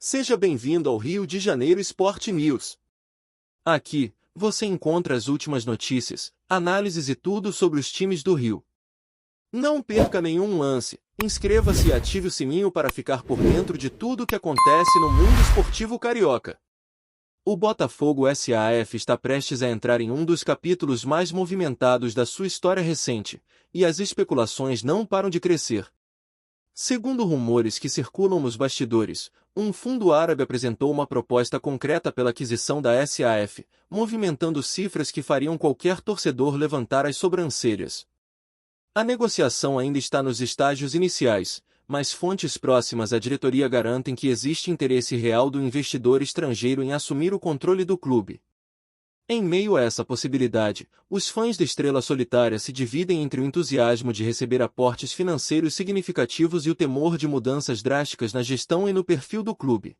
Seja bem-vindo ao Rio de Janeiro Sport News. Aqui, você encontra as últimas notícias, análises e tudo sobre os times do Rio. Não perca nenhum lance, inscreva-se e ative o sininho para ficar por dentro de tudo o que acontece no mundo esportivo carioca. O Botafogo SAF está prestes a entrar em um dos capítulos mais movimentados da sua história recente, e as especulações não param de crescer. Segundo rumores que circulam nos bastidores, um fundo árabe apresentou uma proposta concreta pela aquisição da SAF, movimentando cifras que fariam qualquer torcedor levantar as sobrancelhas. A negociação ainda está nos estágios iniciais, mas fontes próximas à diretoria garantem que existe interesse real do investidor estrangeiro em assumir o controle do clube. Em meio a essa possibilidade, os fãs da Estrela Solitária se dividem entre o entusiasmo de receber aportes financeiros significativos e o temor de mudanças drásticas na gestão e no perfil do clube.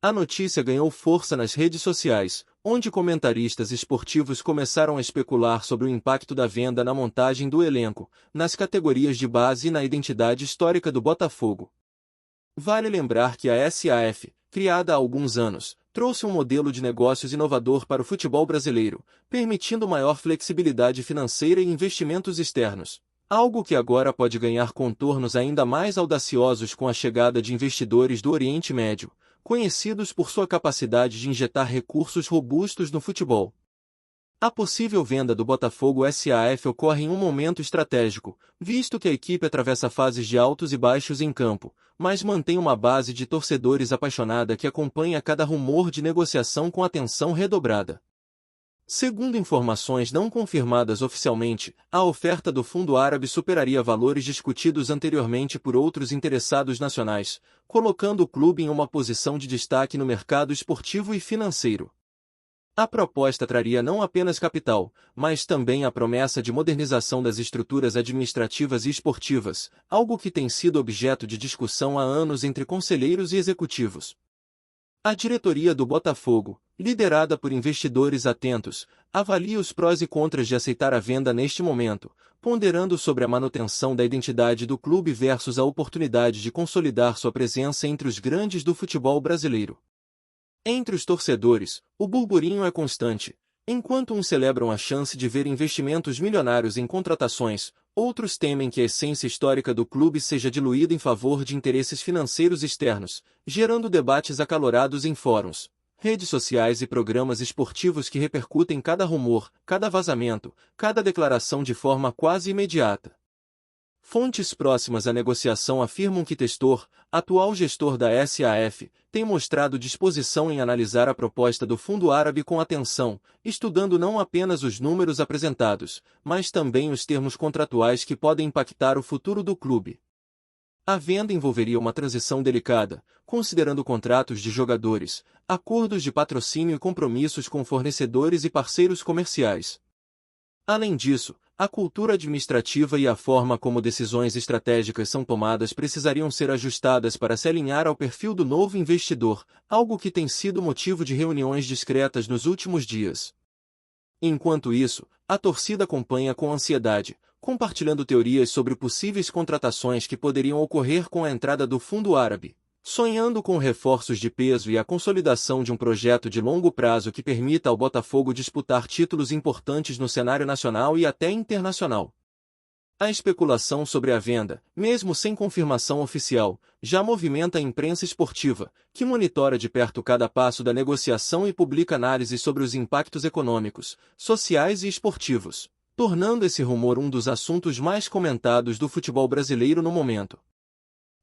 A notícia ganhou força nas redes sociais, onde comentaristas esportivos começaram a especular sobre o impacto da venda na montagem do elenco, nas categorias de base e na identidade histórica do Botafogo. Vale lembrar que a SAF, criada há alguns anos, trouxe um modelo de negócios inovador para o futebol brasileiro, permitindo maior flexibilidade financeira e investimentos externos, algo que agora pode ganhar contornos ainda mais audaciosos com a chegada de investidores do Oriente Médio, conhecidos por sua capacidade de injetar recursos robustos no futebol. A possível venda do Botafogo SAF ocorre em um momento estratégico, visto que a equipe atravessa fases de altos e baixos em campo, mas mantém uma base de torcedores apaixonada que acompanha cada rumor de negociação com atenção redobrada. Segundo informações não confirmadas oficialmente, a oferta do fundo árabe superaria valores discutidos anteriormente por outros interessados nacionais, colocando o clube em uma posição de destaque no mercado esportivo e financeiro. A proposta traria não apenas capital, mas também a promessa de modernização das estruturas administrativas e esportivas, algo que tem sido objeto de discussão há anos entre conselheiros e executivos. A diretoria do Botafogo, liderada por investidores atentos, avalia os prós e contras de aceitar a venda neste momento, ponderando sobre a manutenção da identidade do clube versus a oportunidade de consolidar sua presença entre os grandes do futebol brasileiro. Entre os torcedores, o burburinho é constante. Enquanto uns celebram a chance de ver investimentos milionários em contratações, outros temem que a essência histórica do clube seja diluída em favor de interesses financeiros externos, gerando debates acalorados em fóruns, redes sociais e programas esportivos que repercutem cada rumor, cada vazamento, cada declaração de forma quase imediata. Fontes próximas à negociação afirmam que Testor, atual gestor da SAF, tem mostrado disposição em analisar a proposta do fundo árabe com atenção, estudando não apenas os números apresentados, mas também os termos contratuais que podem impactar o futuro do clube. A venda envolveria uma transição delicada, considerando contratos de jogadores, acordos de patrocínio e compromissos com fornecedores e parceiros comerciais. Além disso, a cultura administrativa e a forma como decisões estratégicas são tomadas precisariam ser ajustadas para se alinhar ao perfil do novo investidor, algo que tem sido motivo de reuniões discretas nos últimos dias. Enquanto isso, a torcida acompanha com ansiedade, compartilhando teorias sobre possíveis contratações que poderiam ocorrer com a entrada do fundo árabe, sonhando com reforços de peso e a consolidação de um projeto de longo prazo que permita ao Botafogo disputar títulos importantes no cenário nacional e até internacional. A especulação sobre a venda, mesmo sem confirmação oficial, já movimenta a imprensa esportiva, que monitora de perto cada passo da negociação e publica análises sobre os impactos econômicos, sociais e esportivos, tornando esse rumor um dos assuntos mais comentados do futebol brasileiro no momento.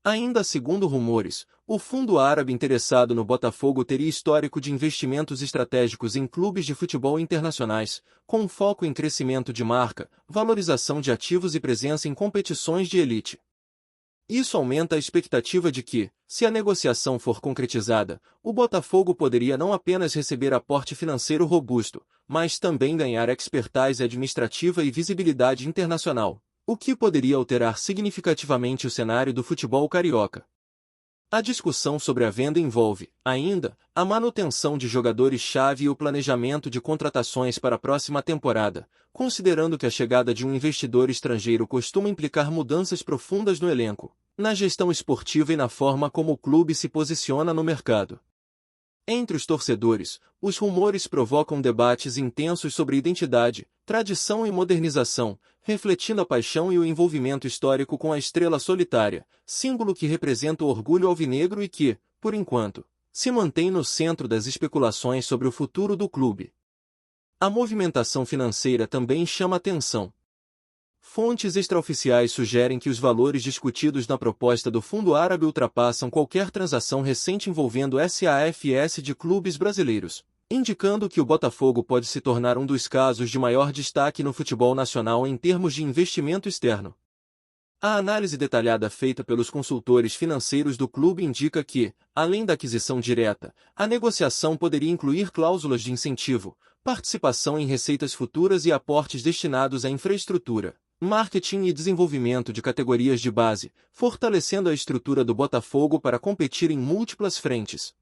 Ainda segundo rumores, o fundo árabe interessado no Botafogo teria histórico de investimentos estratégicos em clubes de futebol internacionais, com foco em crescimento de marca, valorização de ativos e presença em competições de elite. Isso aumenta a expectativa de que, se a negociação for concretizada, o Botafogo poderia não apenas receber aporte financeiro robusto, mas também ganhar expertise administrativa e visibilidade internacional, o que poderia alterar significativamente o cenário do futebol carioca. A discussão sobre a venda envolve, ainda, a manutenção de jogadores-chave e o planejamento de contratações para a próxima temporada, considerando que a chegada de um investidor estrangeiro costuma implicar mudanças profundas no elenco, na gestão esportiva e na forma como o clube se posiciona no mercado. Entre os torcedores, os rumores provocam debates intensos sobre identidade, tradição e modernização, refletindo a paixão e o envolvimento histórico com a estrela solitária, símbolo que representa o orgulho alvinegro e que, por enquanto, se mantém no centro das especulações sobre o futuro do clube. A movimentação financeira também chama atenção. Fontes extraoficiais sugerem que os valores discutidos na proposta do fundo árabe ultrapassam qualquer transação recente envolvendo SAFS de clubes brasileiros, indicando que o Botafogo pode se tornar um dos casos de maior destaque no futebol nacional em termos de investimento externo. A análise detalhada feita pelos consultores financeiros do clube indica que, além da aquisição direta, a negociação poderia incluir cláusulas de incentivo, participação em receitas futuras e aportes destinados à infraestrutura, marketing e desenvolvimento de categorias de base, fortalecendo a estrutura do Botafogo para competir em múltiplas frentes.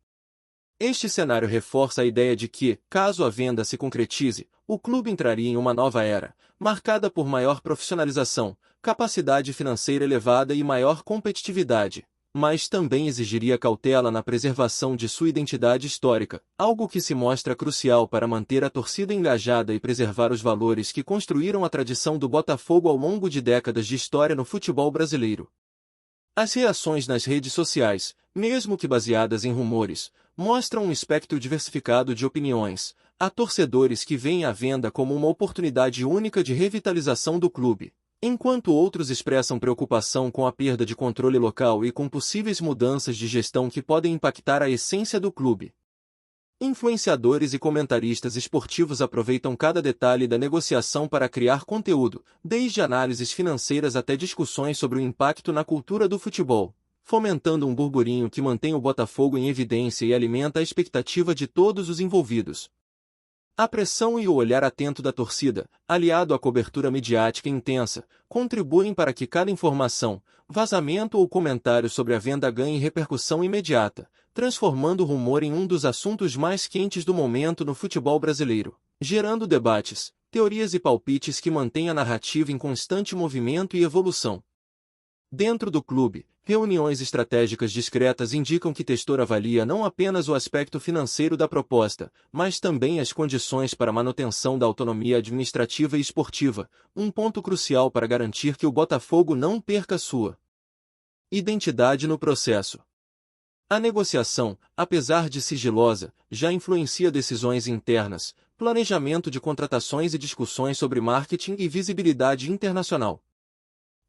Este cenário reforça a ideia de que, caso a venda se concretize, o clube entraria em uma nova era, marcada por maior profissionalização, capacidade financeira elevada e maior competitividade, mas também exigiria cautela na preservação de sua identidade histórica, algo que se mostra crucial para manter a torcida engajada e preservar os valores que construíram a tradição do Botafogo ao longo de décadas de história no futebol brasileiro. As reações nas redes sociais, mesmo que baseadas em rumores, mostram um espectro diversificado de opiniões. Há torcedores que veem a venda como uma oportunidade única de revitalização do clube, enquanto outros expressam preocupação com a perda de controle local e com possíveis mudanças de gestão que podem impactar a essência do clube. Influenciadores e comentaristas esportivos aproveitam cada detalhe da negociação para criar conteúdo, desde análises financeiras até discussões sobre o impacto na cultura do futebol, fomentando um burburinho que mantém o Botafogo em evidência e alimenta a expectativa de todos os envolvidos. A pressão e o olhar atento da torcida, aliado à cobertura midiática intensa, contribuem para que cada informação, vazamento ou comentário sobre a venda ganhe repercussão imediata, transformando o rumor em um dos assuntos mais quentes do momento no futebol brasileiro, gerando debates, teorias e palpites que mantêm a narrativa em constante movimento e evolução. Dentro do clube, reuniões estratégicas discretas indicam que Testor avalia não apenas o aspecto financeiro da proposta, mas também as condições para a manutenção da autonomia administrativa e esportiva, um ponto crucial para garantir que o Botafogo não perca sua identidade no processo. A negociação, apesar de sigilosa, já influencia decisões internas, planejamento de contratações e discussões sobre marketing e visibilidade internacional.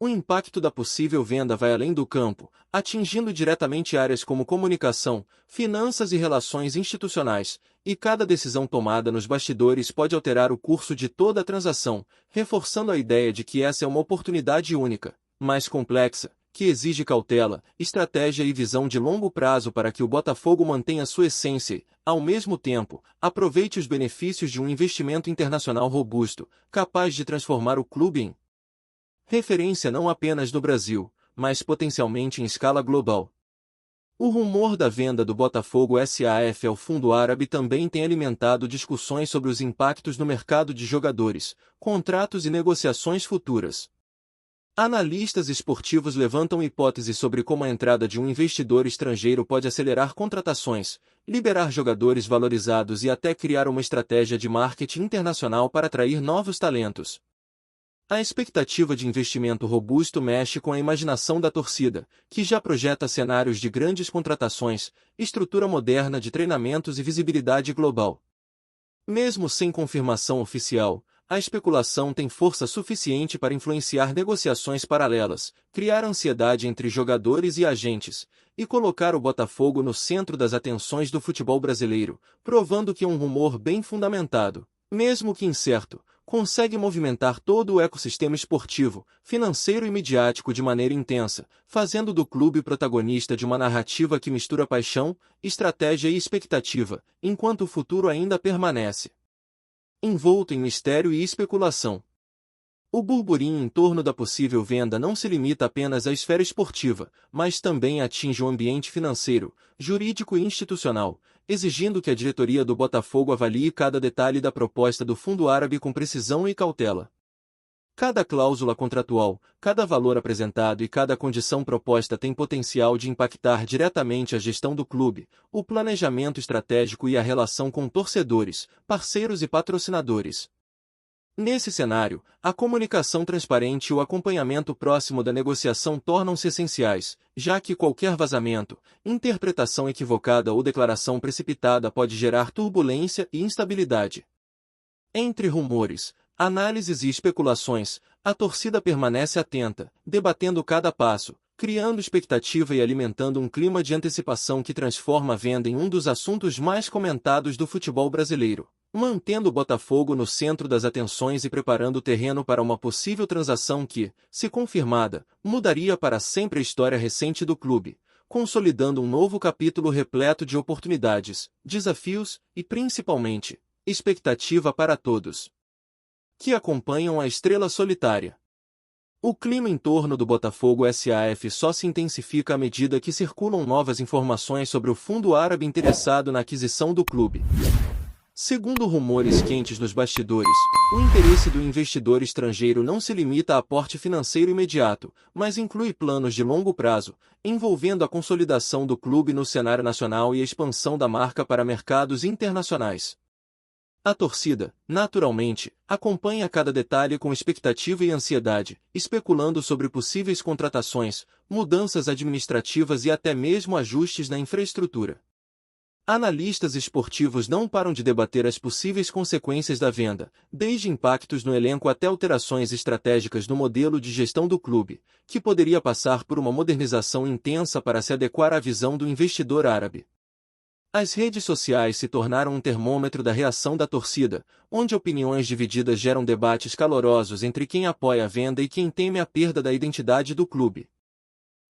O impacto da possível venda vai além do campo, atingindo diretamente áreas como comunicação, finanças e relações institucionais, e cada decisão tomada nos bastidores pode alterar o curso de toda a transação, reforçando a ideia de que essa é uma oportunidade única, mais complexa, que exige cautela, estratégia e visão de longo prazo para que o Botafogo mantenha sua essência e, ao mesmo tempo, aproveite os benefícios de um investimento internacional robusto, capaz de transformar o clube em referência não apenas no Brasil, mas potencialmente em escala global. O rumor da venda do Botafogo SAF ao fundo árabe também tem alimentado discussões sobre os impactos no mercado de jogadores, contratos e negociações futuras. Analistas esportivos levantam hipóteses sobre como a entrada de um investidor estrangeiro pode acelerar contratações, liberar jogadores valorizados e até criar uma estratégia de marketing internacional para atrair novos talentos. A expectativa de investimento robusto mexe com a imaginação da torcida, que já projeta cenários de grandes contratações, estrutura moderna de treinamentos e visibilidade global. Mesmo sem confirmação oficial, a especulação tem força suficiente para influenciar negociações paralelas, criar ansiedade entre jogadores e agentes, e colocar o Botafogo no centro das atenções do futebol brasileiro, provando que um rumor bem fundamentado, mesmo que incerto, consegue movimentar todo o ecossistema esportivo, financeiro e midiático de maneira intensa, fazendo do clube protagonista de uma narrativa que mistura paixão, estratégia e expectativa, enquanto o futuro ainda permanece envolto em mistério e especulação. O burburinho em torno da possível venda não se limita apenas à esfera esportiva, mas também atinge o ambiente financeiro, jurídico e institucional, exigindo que a diretoria do Botafogo avalie cada detalhe da proposta do fundo árabe com precisão e cautela. Cada cláusula contratual, cada valor apresentado e cada condição proposta tem potencial de impactar diretamente a gestão do clube, o planejamento estratégico e a relação com torcedores, parceiros e patrocinadores. Nesse cenário, a comunicação transparente e o acompanhamento próximo da negociação tornam-se essenciais, já que qualquer vazamento, interpretação equivocada ou declaração precipitada pode gerar turbulência e instabilidade. Entre rumores, análises e especulações, a torcida permanece atenta, debatendo cada passo, criando expectativa e alimentando um clima de antecipação que transforma a venda em um dos assuntos mais comentados do futebol brasileiro, mantendo o Botafogo no centro das atenções e preparando o terreno para uma possível transação que, se confirmada, mudaria para sempre a história recente do clube, consolidando um novo capítulo repleto de oportunidades, desafios e, principalmente, expectativa para todos que acompanham a estrela solitária. O clima em torno do Botafogo SAF só se intensifica à medida que circulam novas informações sobre o fundo árabe interessado na aquisição do clube. Segundo rumores quentes nos bastidores, o interesse do investidor estrangeiro não se limita a aporte financeiro imediato, mas inclui planos de longo prazo, envolvendo a consolidação do clube no cenário nacional e a expansão da marca para mercados internacionais. A torcida, naturalmente, acompanha cada detalhe com expectativa e ansiedade, especulando sobre possíveis contratações, mudanças administrativas e até mesmo ajustes na infraestrutura. Analistas esportivos não param de debater as possíveis consequências da venda, desde impactos no elenco até alterações estratégicas no modelo de gestão do clube, que poderia passar por uma modernização intensa para se adequar à visão do investidor árabe. As redes sociais se tornaram um termômetro da reação da torcida, onde opiniões divididas geram debates calorosos entre quem apoia a venda e quem teme a perda da identidade do clube.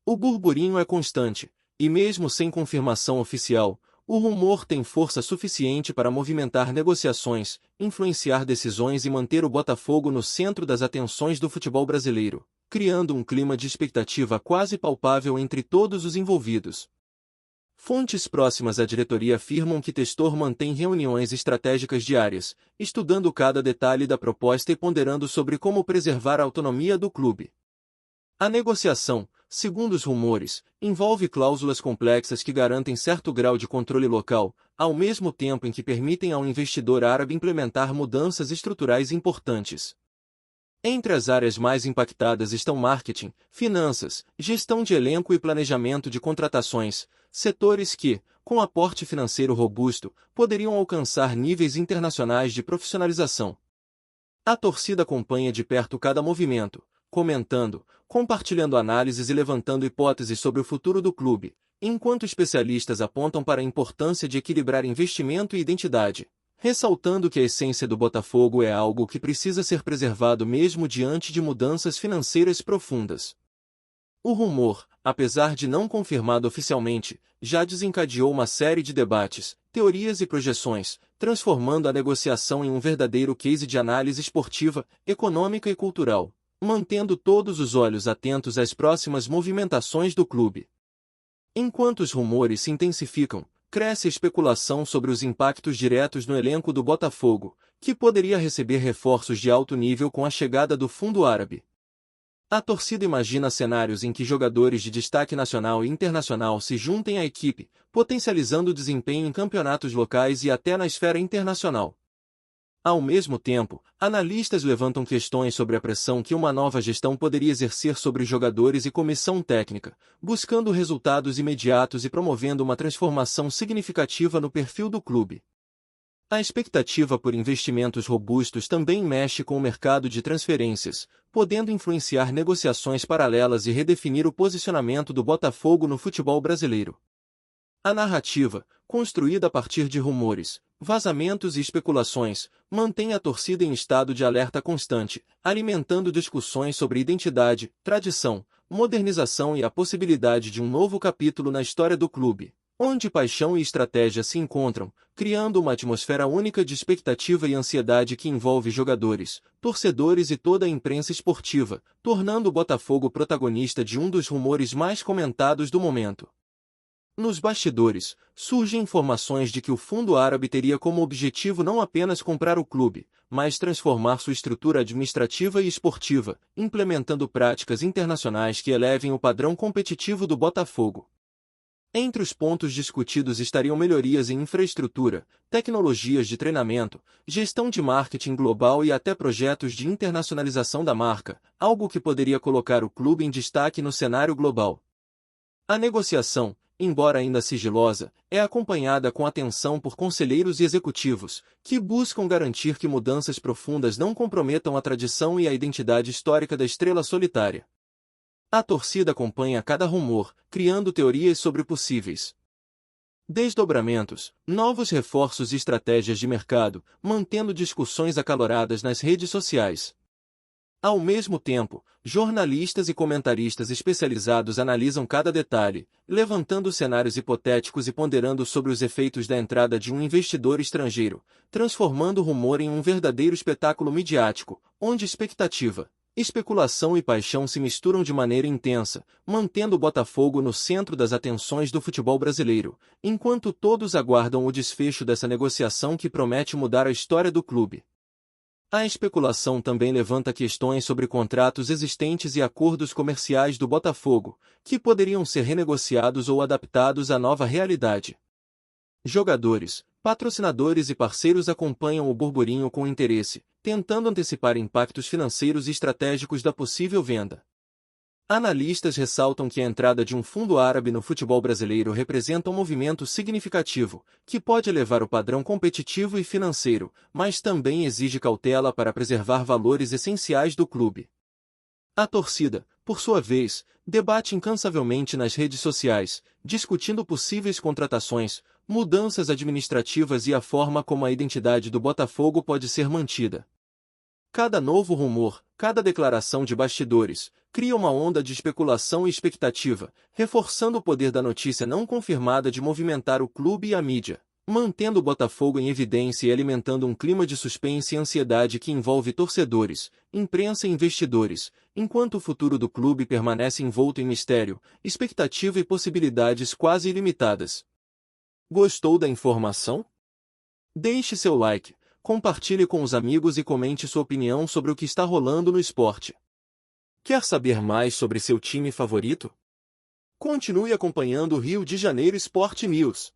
O burburinho é constante, e mesmo sem confirmação oficial, o rumor tem força suficiente para movimentar negociações, influenciar decisões e manter o Botafogo no centro das atenções do futebol brasileiro, criando um clima de expectativa quase palpável entre todos os envolvidos. Fontes próximas à diretoria afirmam que Testor mantém reuniões estratégicas diárias, estudando cada detalhe da proposta e ponderando sobre como preservar a autonomia do clube. A negociação, segundo os rumores, envolve cláusulas complexas que garantem certo grau de controle local, ao mesmo tempo em que permitem ao investidor árabe implementar mudanças estruturais importantes. Entre as áreas mais impactadas estão marketing, finanças, gestão de elenco e planejamento de contratações, setores que, com aporte financeiro robusto, poderiam alcançar níveis internacionais de profissionalização. A torcida acompanha de perto cada movimento, comentando, compartilhando análises e levantando hipóteses sobre o futuro do clube, enquanto especialistas apontam para a importância de equilibrar investimento e identidade, ressaltando que a essência do Botafogo é algo que precisa ser preservado mesmo diante de mudanças financeiras profundas. O rumor, apesar de não confirmado oficialmente, já desencadeou uma série de debates, teorias e projeções, transformando a negociação em um verdadeiro case de análise esportiva, econômica e cultural, mantendo todos os olhos atentos às próximas movimentações do clube. Enquanto os rumores se intensificam, cresce a especulação sobre os impactos diretos no elenco do Botafogo, que poderia receber reforços de alto nível com a chegada do fundo árabe. A torcida imagina cenários em que jogadores de destaque nacional e internacional se juntem à equipe, potencializando o desempenho em campeonatos locais e até na esfera internacional. Ao mesmo tempo, analistas levantam questões sobre a pressão que uma nova gestão poderia exercer sobre os jogadores e comissão técnica, buscando resultados imediatos e promovendo uma transformação significativa no perfil do clube. A expectativa por investimentos robustos também mexe com o mercado de transferências, podendo influenciar negociações paralelas e redefinir o posicionamento do Botafogo no futebol brasileiro. A narrativa, construída a partir de rumores, vazamentos e especulações, mantém a torcida em estado de alerta constante, alimentando discussões sobre identidade, tradição, modernização e a possibilidade de um novo capítulo na história do clube, onde paixão e estratégia se encontram, criando uma atmosfera única de expectativa e ansiedade que envolve jogadores, torcedores e toda a imprensa esportiva, tornando o Botafogo protagonista de um dos rumores mais comentados do momento. Nos bastidores, surgem informações de que o fundo árabe teria como objetivo não apenas comprar o clube, mas transformar sua estrutura administrativa e esportiva, implementando práticas internacionais que elevem o padrão competitivo do Botafogo. Entre os pontos discutidos estariam melhorias em infraestrutura, tecnologias de treinamento, gestão de marketing global e até projetos de internacionalização da marca, algo que poderia colocar o clube em destaque no cenário global. A negociação, embora ainda sigilosa, é acompanhada com atenção por conselheiros e executivos, que buscam garantir que mudanças profundas não comprometam a tradição e a identidade histórica da estrela solitária. A torcida acompanha cada rumor, criando teorias sobre possíveis desdobramentos, novos reforços e estratégias de mercado, mantendo discussões acaloradas nas redes sociais. Ao mesmo tempo, jornalistas e comentaristas especializados analisam cada detalhe, levantando cenários hipotéticos e ponderando sobre os efeitos da entrada de um investidor estrangeiro, transformando o rumor em um verdadeiro espetáculo midiático, onde expectativa, especulação e paixão se misturam de maneira intensa, mantendo o Botafogo no centro das atenções do futebol brasileiro, enquanto todos aguardam o desfecho dessa negociação que promete mudar a história do clube. A especulação também levanta questões sobre contratos existentes e acordos comerciais do Botafogo, que poderiam ser renegociados ou adaptados à nova realidade. Jogadores, patrocinadores e parceiros acompanham o burburinho com interesse, tentando antecipar impactos financeiros e estratégicos da possível venda. Analistas ressaltam que a entrada de um fundo árabe no futebol brasileiro representa um movimento significativo, que pode elevar o padrão competitivo e financeiro, mas também exige cautela para preservar valores essenciais do clube. A torcida, por sua vez, debate incansavelmente nas redes sociais, discutindo possíveis contratações, mudanças administrativas e a forma como a identidade do Botafogo pode ser mantida. Cada novo rumor, cada declaração de bastidores, cria uma onda de especulação e expectativa, reforçando o poder da notícia não confirmada de movimentar o clube e a mídia, mantendo o Botafogo em evidência e alimentando um clima de suspense e ansiedade que envolve torcedores, imprensa e investidores, enquanto o futuro do clube permanece envolto em mistério, expectativa e possibilidades quase ilimitadas. Gostou da informação? Deixe seu like, compartilhe com os amigos e comente sua opinião sobre o que está rolando no esporte. Quer saber mais sobre seu time favorito? Continue acompanhando o Rio de Janeiro Sport News.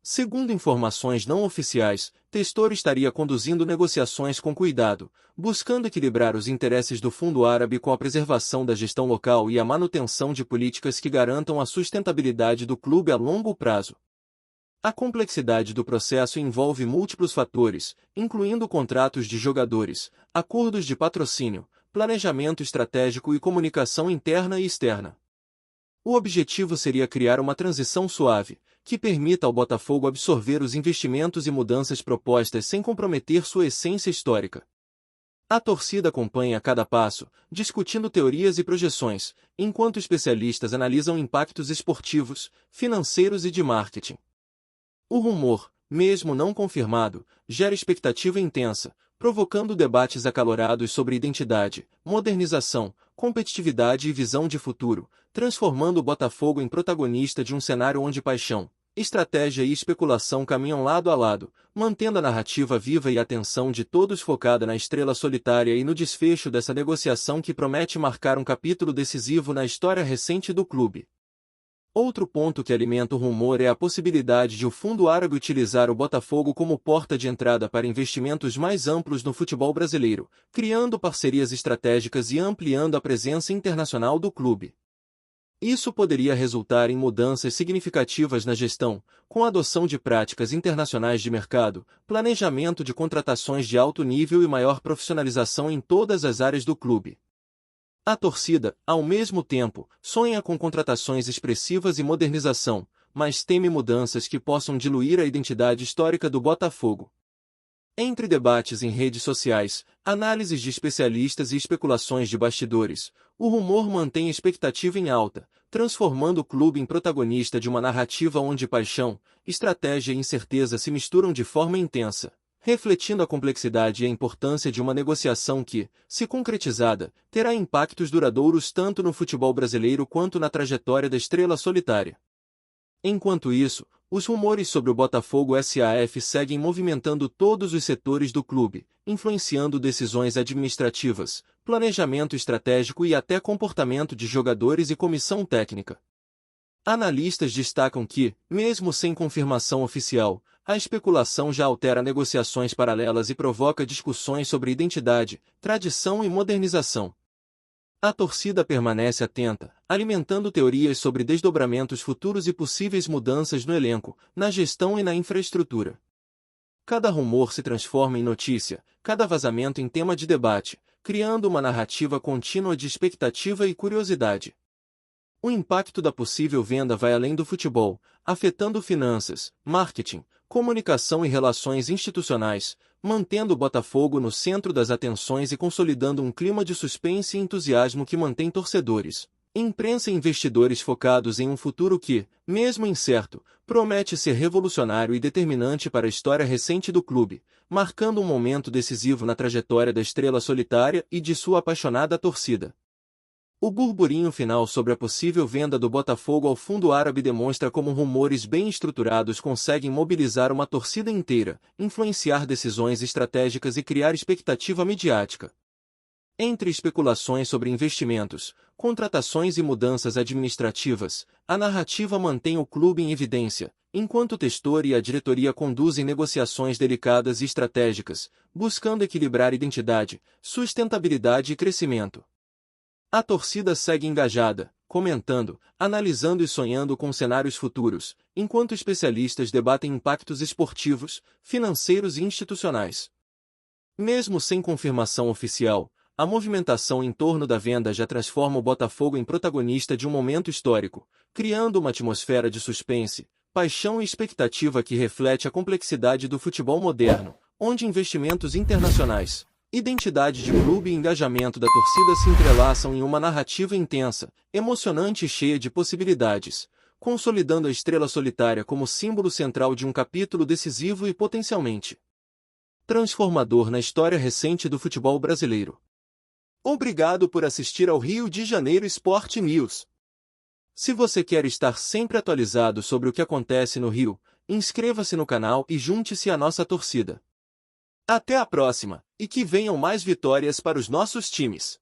Segundo informações não oficiais, Testor estaria conduzindo negociações com cuidado, buscando equilibrar os interesses do fundo árabe com a preservação da gestão local e a manutenção de políticas que garantam a sustentabilidade do clube a longo prazo. A complexidade do processo envolve múltiplos fatores, incluindo contratos de jogadores, acordos de patrocínio, planejamento estratégico e comunicação interna e externa. O objetivo seria criar uma transição suave, que permita ao Botafogo absorver os investimentos e mudanças propostas sem comprometer sua essência histórica. A torcida acompanha cada passo, discutindo teorias e projeções, enquanto especialistas analisam impactos esportivos, financeiros e de marketing. O rumor, mesmo não confirmado, gera expectativa intensa, provocando debates acalorados sobre identidade, modernização, competitividade e visão de futuro, transformando o Botafogo em protagonista de um cenário onde paixão, estratégia e especulação caminham lado a lado, mantendo a narrativa viva e a atenção de todos focada na estrela solitária e no desfecho dessa negociação que promete marcar um capítulo decisivo na história recente do clube. Outro ponto que alimenta o rumor é a possibilidade de o fundo árabe utilizar o Botafogo como porta de entrada para investimentos mais amplos no futebol brasileiro, criando parcerias estratégicas e ampliando a presença internacional do clube. Isso poderia resultar em mudanças significativas na gestão, com a adoção de práticas internacionais de mercado, planejamento de contratações de alto nível e maior profissionalização em todas as áreas do clube. A torcida, ao mesmo tempo, sonha com contratações expressivas e modernização, mas teme mudanças que possam diluir a identidade histórica do Botafogo. Entre debates em redes sociais, análises de especialistas e especulações de bastidores, o rumor mantém a expectativa em alta, transformando o clube em protagonista de uma narrativa onde paixão, estratégia e incerteza se misturam de forma intensa, refletindo a complexidade e a importância de uma negociação que, se concretizada, terá impactos duradouros tanto no futebol brasileiro quanto na trajetória da estrela solitária. Enquanto isso, os rumores sobre o Botafogo SAF seguem movimentando todos os setores do clube, influenciando decisões administrativas, planejamento estratégico e até comportamento de jogadores e comissão técnica. Analistas destacam que, mesmo sem confirmação oficial, a especulação já altera negociações paralelas e provoca discussões sobre identidade, tradição e modernização. A torcida permanece atenta, alimentando teorias sobre desdobramentos futuros e possíveis mudanças no elenco, na gestão e na infraestrutura. Cada rumor se transforma em notícia, cada vazamento em tema de debate, criando uma narrativa contínua de expectativa e curiosidade. O impacto da possível venda vai além do futebol, afetando finanças, marketing, comunicação e relações institucionais, mantendo o Botafogo no centro das atenções e consolidando um clima de suspense e entusiasmo que mantém torcedores, imprensa e investidores focados em um futuro que, mesmo incerto, promete ser revolucionário e determinante para a história recente do clube, marcando um momento decisivo na trajetória da estrela solitária e de sua apaixonada torcida. O burburinho final sobre a possível venda do Botafogo ao fundo árabe demonstra como rumores bem estruturados conseguem mobilizar uma torcida inteira, influenciar decisões estratégicas e criar expectativa midiática. Entre especulações sobre investimentos, contratações e mudanças administrativas, a narrativa mantém o clube em evidência, enquanto o testor e a diretoria conduzem negociações delicadas e estratégicas, buscando equilibrar identidade, sustentabilidade e crescimento. A torcida segue engajada, comentando, analisando e sonhando com cenários futuros, enquanto especialistas debatem impactos esportivos, financeiros e institucionais. Mesmo sem confirmação oficial, a movimentação em torno da venda já transforma o Botafogo em protagonista de um momento histórico, criando uma atmosfera de suspense, paixão e expectativa que reflete a complexidade do futebol moderno, onde investimentos internacionais, identidade de clube e engajamento da torcida se entrelaçam em uma narrativa intensa, emocionante e cheia de possibilidades, consolidando a estrela solitária como símbolo central de um capítulo decisivo e potencialmente transformador na história recente do futebol brasileiro. Obrigado por assistir ao Rio de Janeiro Sport News. Se você quer estar sempre atualizado sobre o que acontece no Rio, inscreva-se no canal e junte-se à nossa torcida. Até a próxima, e que venham mais vitórias para os nossos times.